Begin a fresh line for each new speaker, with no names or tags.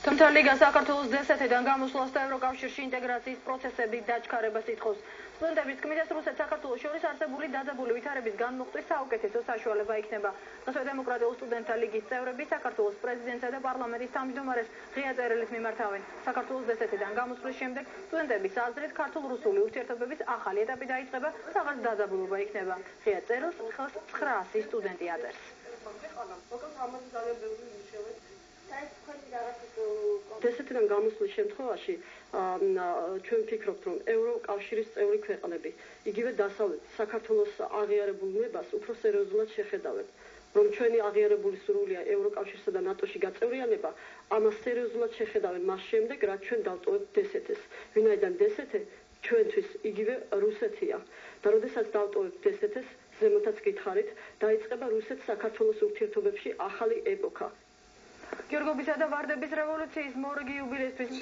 თუმცა ლიგა საქართველოს D7-დან გამოსვლას და ევროკავშირში ინტეგრაციის პროცესების დაჩქარებას ითხოვს. სტუდენტების თქმით, რუსეთს საქართველოს შორის არსებული დაძაბული ვითარების განმუხტვის საუკეთესო საშუალება იქნება. დღესვე დემოკრატიულ სტუდენტთა ლიგის წევრები საქართველოს პრეზიდენტსა და პარლამენტის თავმჯდომარეს ღია წერილით მიმართავენ. საქართველოს D7-დან გამოსვლის შემდეგ სტუდენტების აზრით ქართულ-რუსული ურთიერთობების ახალი ეტაპი დაიწყება, რაღაც დაძაბულობა იქნება. ღია წერილს 900 სტუდენტი აწერს.
D7-დან გამოსვლის შემთხვევაში ჩვენ ვფიქრობთ, რომ ევროკავშირის წევრი ქვეყნები, იგივე დასავლეთ საქართველოს აღიარებულ ნებას უფრო სერიოზულად შეხედავენ. რომ ჩვენი აღიარებული სურვილია ევროკავშირსა და ნატოში გაწევრიანება, ამას სერიოზულად შეხედავენ მას შემდეგ, რაც ჩვენ დავტოვებთ D7-ს. ვინაიდან D7 ჩვენთვის იგივე რუსეთია. და როდესაც დავტოვებთ D7-ს, ზემოთაც გითხარით, დაიწყება რუსეთ-საქართველოს ურთიერთობებში ახალი ეპოქა.
გიორგობისა და ვარდების რევოლუციის მორიგი იუბილეისთვის